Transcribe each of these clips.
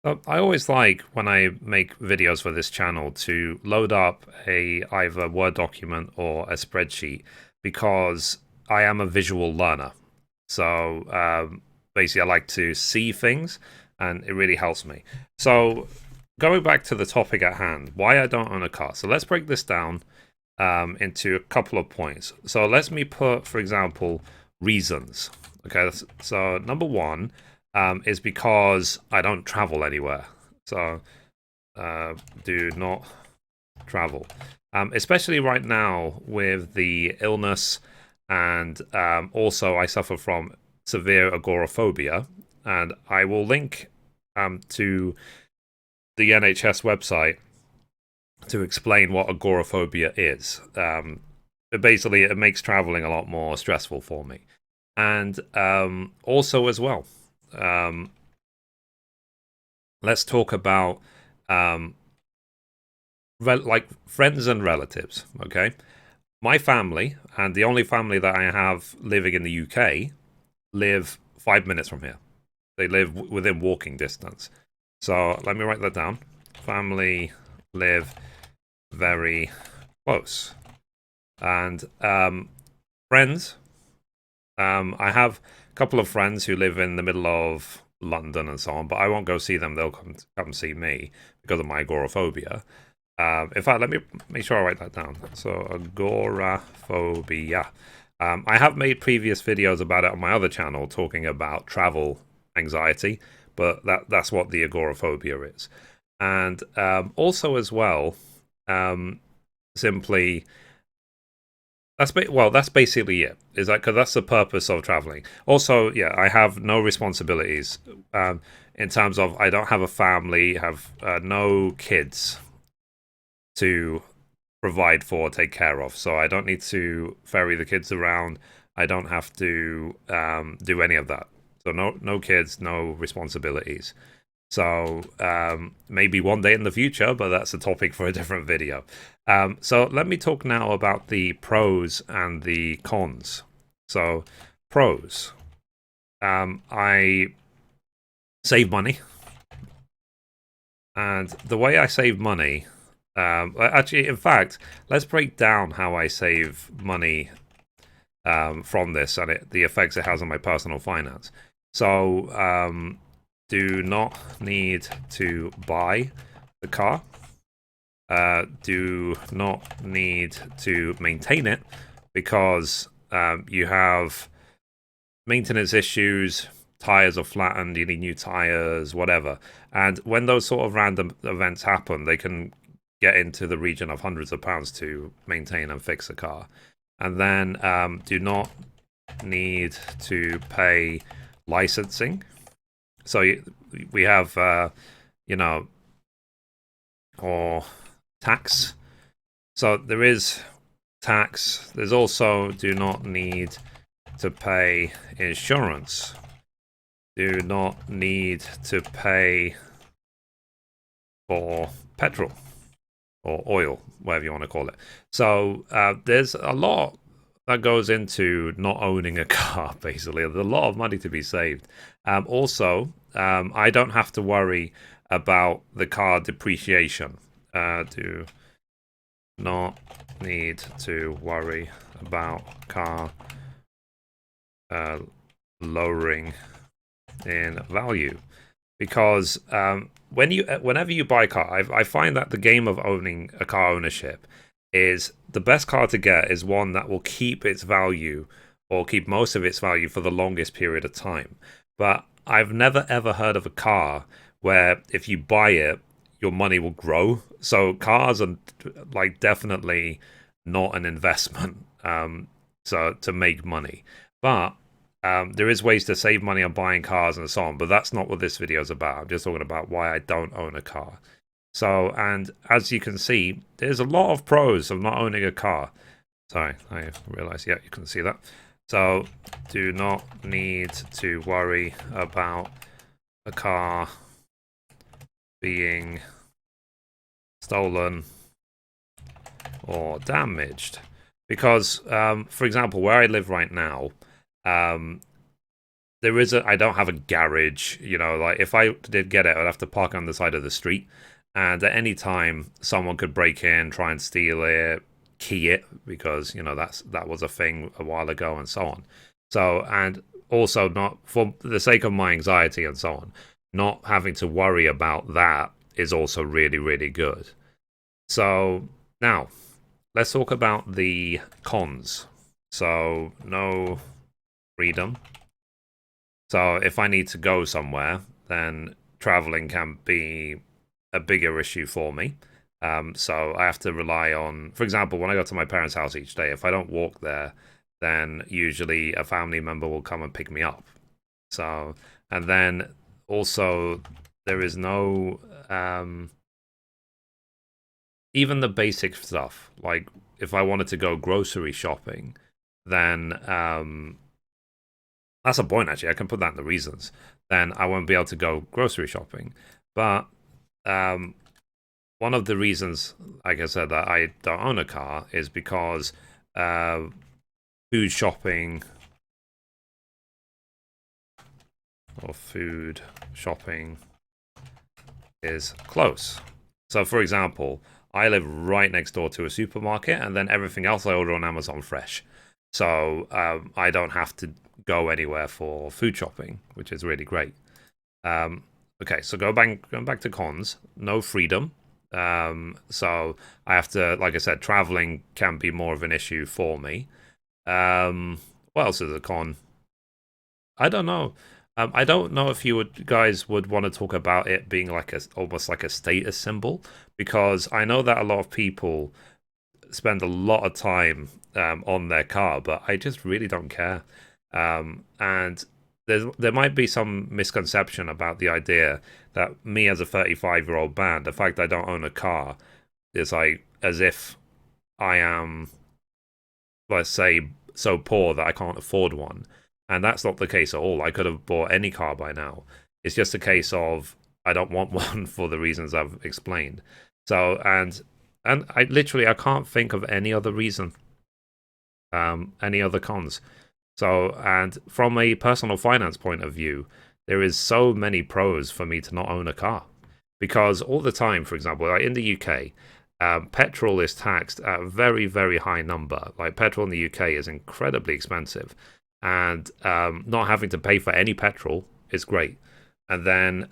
I always like when I make videos for this channel to load up a either Word document or a spreadsheet because I am a visual learner. So basically, I like to see things, and it really helps me. So going back to the topic at hand, why I don't own a car. So let's break this down into a couple of points. So let me put, for example, reasons. Okay, so number one is because I don't travel anywhere. So do not travel. Especially right now with the illness, and also I suffer from severe agoraphobia, and I will link to the NHS website to explain what agoraphobia is. Basically, it makes traveling a lot more stressful for me, and also as well, um, let's talk about um, like friends and relatives. Okay, my family and the only family that I have living in the UK live 5 minutes from here. They live within walking distance. So let me write that down. Family live very close. And friends, I have a couple of friends who live in the middle of London and so on, but I won't go see them. They'll come see me because of my agoraphobia. In fact, let me make sure I write that down. So agoraphobia. I have made previous videos about it on my other channel talking about travel anxiety, but that's what the agoraphobia is. And also as well, simply that's basically it. Is that because that's the purpose of traveling? Also, yeah, I have no responsibilities in terms of I don't have a family, have no kids to provide for, take care of. So I don't need to ferry the kids around. I don't have to do any of that. So no kids, no responsibilities. So maybe one day in the future, but that's a topic for a different video. So let me talk now about the pros and the cons. So pros, I save money, and the way I save money, actually, in fact, let's break down how I save money from this and the effects it has on my personal finance. So do not need to buy the car. Do not need to maintain it because you have maintenance issues, tires are flattened, you need new tires, whatever. And when those sort of random events happen, they can get into the region of hundreds of pounds to maintain and fix a car. And then do not need to pay licensing. So we have, or tax. So there is tax. There's also do not need to pay insurance. Do not need to pay for petrol or oil, whatever you want to call it. So there's a lot that goes into not owning a car, basically. There's a lot of money to be saved. Also, I don't have to worry about the car depreciation. Do not need to worry about car lowering in value, because whenever you buy a car, I find that the game of owning a car ownership is the best car to get is one that will keep its value or keep most of its value for the longest period of time. But I've never ever heard of a car where if you buy it, your money will grow. So cars are like definitely not an investment. So to make money, but there is ways to save money on buying cars and so on, but that's not what this video is about. I'm just talking about why I don't own a car. So, and as you can see, there's a lot of pros of not owning a car. Sorry, I realized, yeah, you can see that. So, do not need to worry about a car being stolen or damaged. Because, for example, where I live right now, I don't have a garage, like if I did get it, I'd have to park on the side of the street. And at any time, someone could break in, try and steal it, key it, because, that was a thing a while ago and so on. So, and also not for the sake of my anxiety and so on, not having to worry about that is also really, really good. So now let's talk about the cons. So no freedom. So if I need to go somewhere, then traveling can be a bigger issue for me. So I have to rely on, for example, when I go to my parents' house each day, if I don't walk there, then usually a family member will come and pick me up. So, and then also there is no, even the basic stuff, like if I wanted to go grocery shopping, then that's a point, actually. I can put that in the reasons. Then I won't be able to go grocery shopping. But one of the reasons, like I said, that I don't own a car is because food shopping is close. So, for example, I live right next door to a supermarket, and then everything else I order on Amazon Fresh. So I don't have to go anywhere for food shopping, which is really great. Okay, so going back to cons. No freedom. So I have to, like I said, traveling can be more of an issue for me. What else is a con? I don't know. I don't know if you guys would want to talk about it being like almost like a status symbol, because I know that a lot of people spend a lot of time on their car, but I just really don't care. And there might be some misconception about the idea that me as a 35-year-old man, the fact I don't own a car is like as if I am, let's say, so poor that I can't afford one. And that's not the case at all. I could have bought any car by now. It's just a case of I don't want one for the reasons I've explained. So, and I can't think of any other reason, any other cons. So, and from a personal finance point of view, there is so many pros for me to not own a car. Because all the time, for example, like in the UK, petrol is taxed at a very, very high number. Like petrol in the UK is incredibly expensive. And not having to pay for any petrol is great. And then,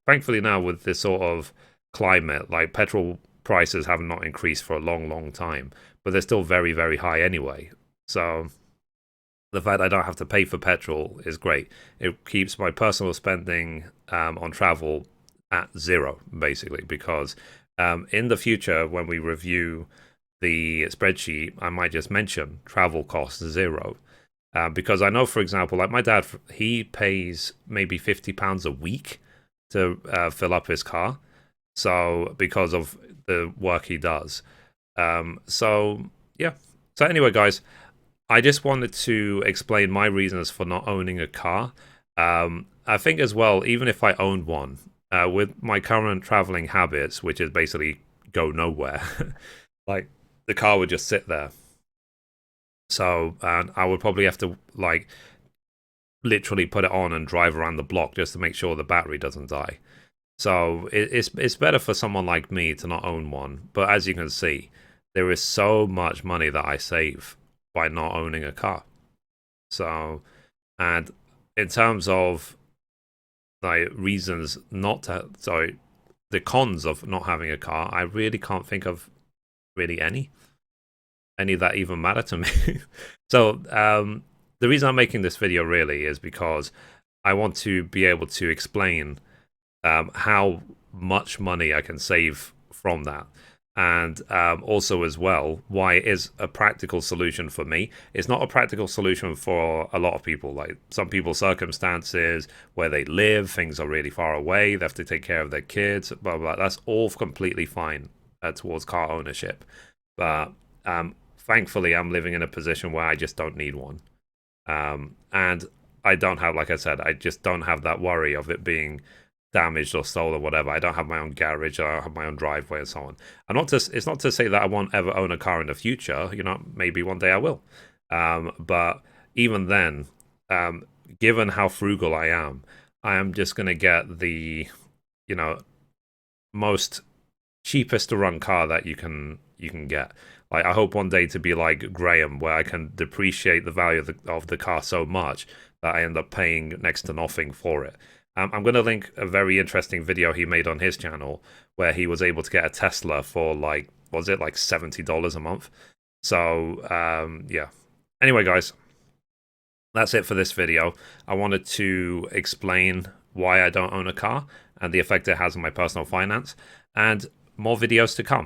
thankfully now with this sort of climate, like petrol prices have not increased for a long, long time, but they're still very, very high anyway. So the fact I don't have to pay for petrol is great. It keeps my personal spending on travel at zero, basically, because in the future, when we review the spreadsheet, I might just mention travel costs zero. Because I know, for example, like my dad, he pays maybe £50 a week to fill up his car. So because of the work he does. So yeah. So anyway, guys, I just wanted to explain my reasons for not owning a car. I think as well, even if I owned one, with my current traveling habits, which is basically go nowhere, like the car would just sit there. So, and I would probably have to like literally put it on and drive around the block just to make sure the battery doesn't die. So it's better for someone like me to not own one. But as you can see, there is so much money that I save by not owning a car. So, and in terms of like reasons not to, sorry, the cons of not having a car, I really can't think of really any that even matter to me. So the reason I'm making this video really is because I want to be able to explain how much money I can save from that. And also as well, why it is a practical solution for me. It's not a practical solution for a lot of people. Like some people's circumstances, where they live, things are really far away, they have to take care of their kids, blah, blah. That's all completely fine towards car ownership. But thankfully, I'm living in a position where I just don't need one. And I don't have, like I said, I just don't have that worry of it being damaged or stolen or whatever. I don't have my own garage, I don't have my own driveway and so on. It's not to say that I won't ever own a car in the future. Maybe one day I will. But even then, given how frugal I am just going to get the, most cheapest to run car that you can get. Like, I hope one day to be like Graham, where I can depreciate the value of the car so much that I end up paying next to nothing for it. I'm going to link a very interesting video he made on his channel where he was able to get a Tesla for like, was it like $70 a month? So, yeah. Anyway, guys, that's it for this video. I wanted to explain why I don't own a car and the effect it has on my personal finance, and more videos to come.